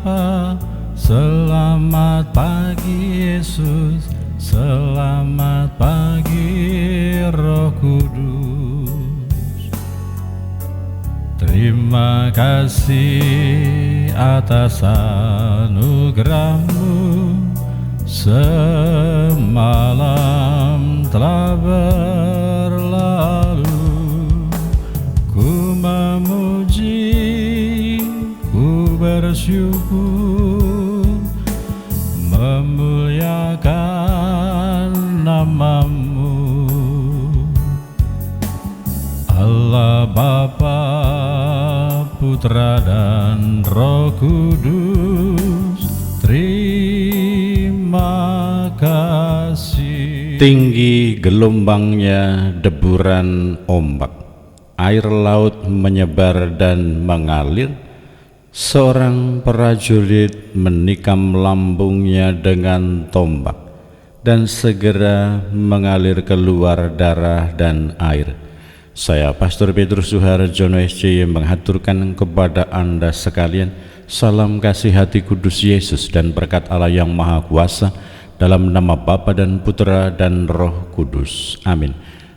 Bapa, selamat pagi Yesus, selamat pagi Roh Kudus. Terima kasih atas anugerah-Mu, semalam telah berlalu. Ku memuji, ku bersyukur, memuliakan nama-Mu. Allah Bapa, Putra dan Roh Kudus, terima kasih. Tinggi gelombangnya deburan ombak, air laut menyebar dan mengalir. Seorang prajurit menikam lambungnya dengan tombak, dan segera mengalir keluar darah dan air. Saya Pastor Petrus Suharjono SJ menghaturkan kepada Anda sekalian salam kasih hati kudus Yesus dan berkat Allah yang Maha Kuasa, dalam nama Bapa dan Putra dan Roh Kudus. Amin.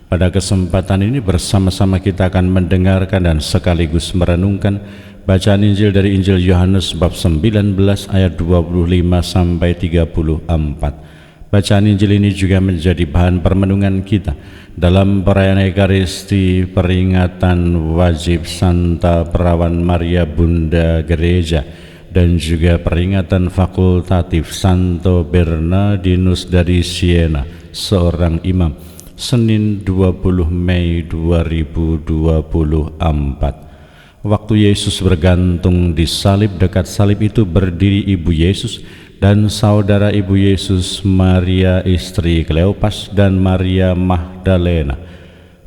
Pada kesempatan ini bersama-sama kita akan mendengarkan dan sekaligus merenungkan bacaan Injil dari Injil Yohanes bab 19 ayat 25 sampai 34. Bacaan Injil ini juga menjadi bahan permenungan kita dalam perayaan Ekaristi peringatan wajib Santa Perawan Maria Bunda Gereja dan juga peringatan fakultatif Santo Bernardinus dari Siena, seorang imam, Senin 20 Mei 2024. Waktu Yesus bergantung di salib, dekat salib itu berdiri ibu Yesus dan saudara ibu Yesus, Maria istri Kleopas dan Maria Magdalena.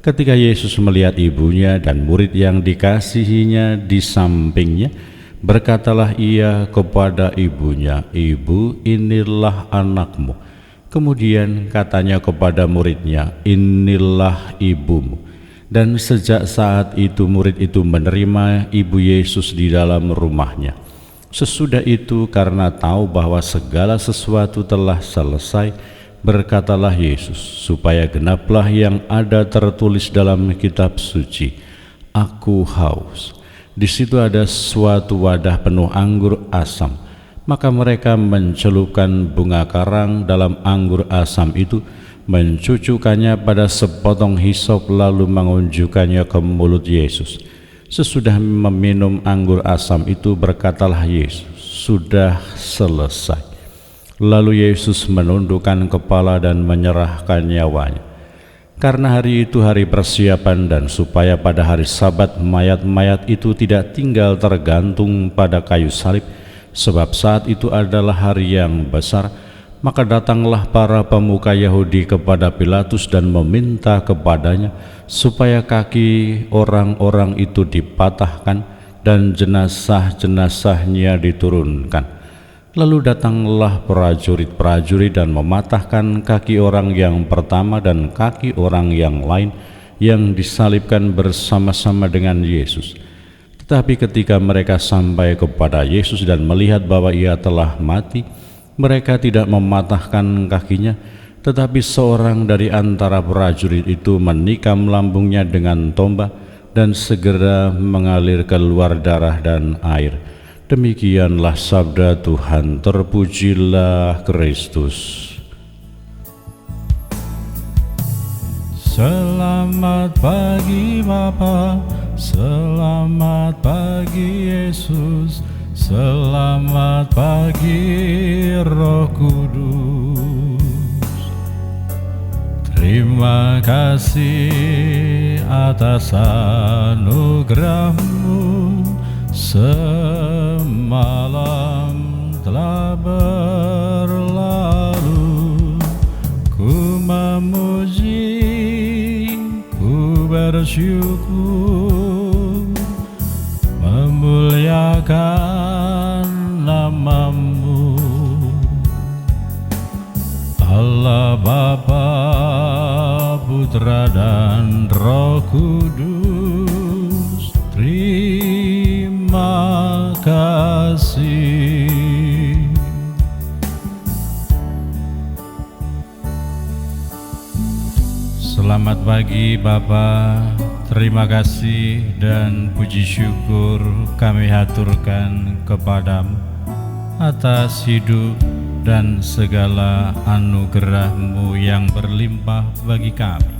Ketika Yesus melihat ibunya dan murid yang dikasihinya di sampingnya, berkatalah ia kepada ibunya, "Ibu, inilah anakmu." Kemudian katanya kepada muridnya, "Inilah ibumu." Dan sejak saat itu murid itu menerima ibu Yesus di dalam rumahnya. Sesudah itu, karena tahu bahwa segala sesuatu telah selesai, berkatalah Yesus, supaya genaplah yang ada tertulis dalam kitab suci, "Aku haus." Di situ ada suatu wadah penuh anggur asam. Maka mereka mencelupkan bunga karang dalam anggur asam itu, mencucukkannya pada sepotong hisop, lalu mengunjukkannya ke mulut Yesus. Sesudah meminum anggur asam itu, berkatalah Yesus, "Sudah selesai." Lalu Yesus menundukkan kepala dan menyerahkan nyawanya. Karena hari itu hari persiapan, dan supaya pada hari Sabat mayat-mayat itu tidak tinggal tergantung pada kayu salib, sebab saat itu adalah hari yang besar, maka datanglah para pemuka Yahudi kepada Pilatus dan meminta kepadanya supaya kaki orang-orang itu dipatahkan dan jenazah-jenazahnya diturunkan. Lalu datanglah prajurit-prajurit dan mematahkan kaki orang yang pertama dan kaki orang yang lain yang disalibkan bersama-sama dengan Yesus. Tetapi ketika mereka sampai kepada Yesus dan melihat bahwa ia telah mati, mereka tidak mematahkan kakinya, tetapi seorang dari antara prajurit itu menikam lambungnya dengan tombak, dan segera mengalir keluar darah dan air. Demikianlah sabda Tuhan. Terpujilah Kristus. Selamat pagi Bapa, selamat pagi Yesus, selamat pagi Roh Kudus. Terima kasih atas anugerah-Mu, semalam telah berlalu. Ku memuji, ku bersyukur, memuliakan nama-Mu. Allah Bapa, Putra dan Roh Kudus, terima kasih. Selamat pagi Bapa, terima kasih dan puji syukur kami haturkan kepadamu atas hidup dan segala anugerah-Mu yang berlimpah bagi kami.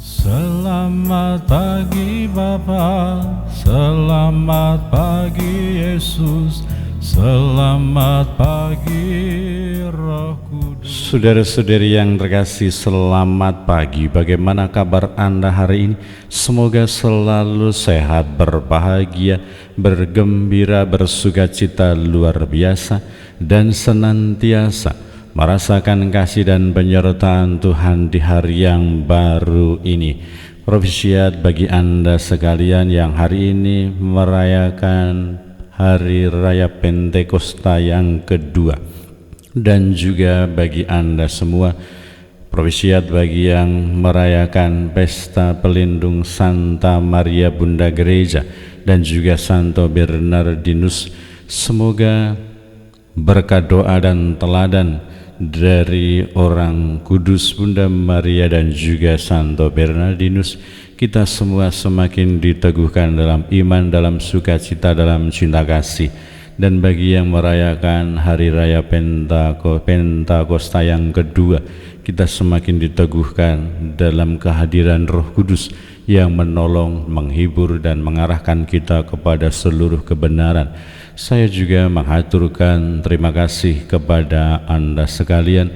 Selamat pagi Bapa, selamat pagi Yesus, selamat pagi Roh Kudus. Saudara-saudari yang terkasih, selamat pagi. Bagaimana kabar Anda hari ini? Semoga selalu sehat, berbahagia, bergembira, bersukacita luar biasa, dan senantiasa merasakan kasih dan penyertaan Tuhan di hari yang baru ini. Propesiat bagi Anda sekalian yang hari ini merayakan Hari Raya Pentakosta yang kedua, dan juga bagi Anda semua, propesiat bagi yang merayakan Pesta Pelindung Santa Maria Bunda Gereja dan juga Santo Bernardinus. Semoga berkat doa dan teladan dari orang kudus Bunda Maria dan juga Santo Bernardinus, kita semua semakin diteguhkan dalam iman, dalam sukacita, dalam cinta kasih. Dan bagi yang merayakan Hari Raya Pentakosta yang kedua, kita semakin diteguhkan dalam kehadiran Roh Kudus yang menolong, menghibur, dan mengarahkan kita kepada seluruh kebenaran. Saya juga mengaturkan terima kasih kepada Anda sekalian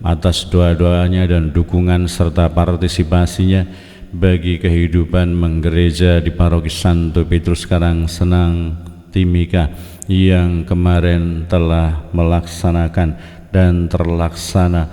atas doa-doanya dan dukungan serta partisipasinya bagi kehidupan menggereja di Paroki Santo Petrus Karangsenang Timika yang kemarin telah melaksanakan dan terlaksana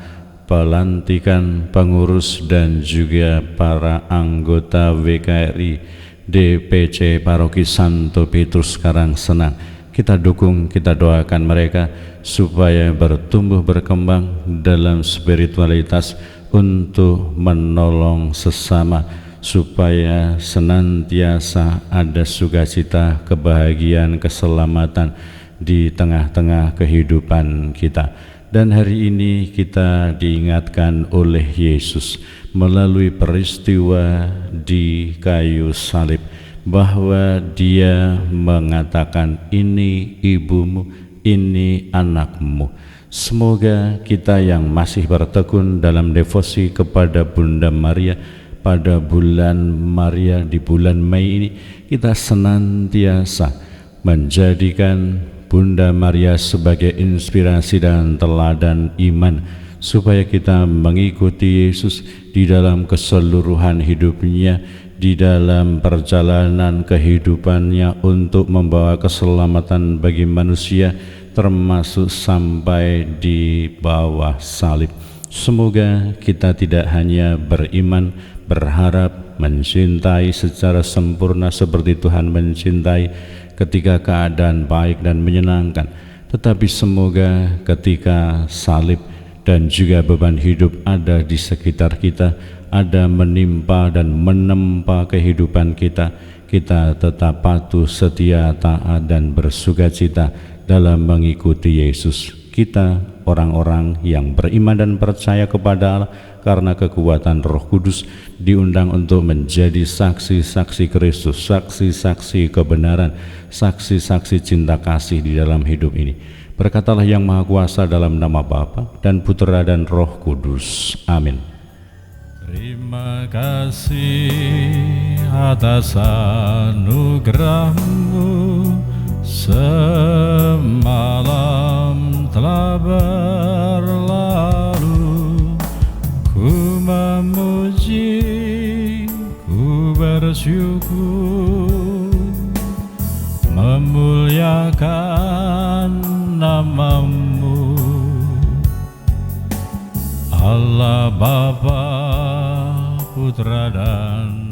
pelantikan pengurus dan juga para anggota WKRI DPC Paroki Santo Petrus Karangsenang. Kita dukung, kita doakan mereka supaya bertumbuh berkembang dalam spiritualitas untuk menolong sesama, supaya senantiasa ada sukacita, kebahagiaan, keselamatan di tengah-tengah kehidupan kita. Dan hari ini kita diingatkan oleh Yesus melalui peristiwa di kayu salib, bahwa Dia mengatakan, ini ibumu, ini anakmu. Semoga kita yang masih bertekun dalam devosi kepada Bunda Maria pada bulan Maria di bulan Mei ini, kita senantiasa menjadikan Bunda Maria sebagai inspirasi dan teladan iman, supaya kita mengikuti Yesus di dalam keseluruhan hidupnya, di dalam perjalanan kehidupannya untuk membawa keselamatan bagi manusia, termasuk sampai di bawah salib. Semoga kita tidak hanya beriman, berharap, mencintai secara sempurna seperti Tuhan mencintai ketika keadaan baik dan menyenangkan, tetapi semoga ketika salib dan juga beban hidup ada di sekitar kita, ada menimpa dan menempa kehidupan kita, kita tetap patuh, setia, taat, dan bersukacita dalam mengikuti Yesus. Kita orang-orang yang beriman dan percaya kepada Allah karena kekuatan Roh Kudus diundang untuk menjadi saksi-saksi Kristus, saksi-saksi kebenaran, saksi-saksi cinta kasih di dalam hidup ini. Berkatalah Yang Maha Kuasa dalam nama Bapa dan Putera dan Roh Kudus. Amin. Terima kasih atas anugerah-Mu, semalam telah berlalu. Ku memuji, ku bersyukur, memuliakan nama-Mu, Allah Bapa, Putra dan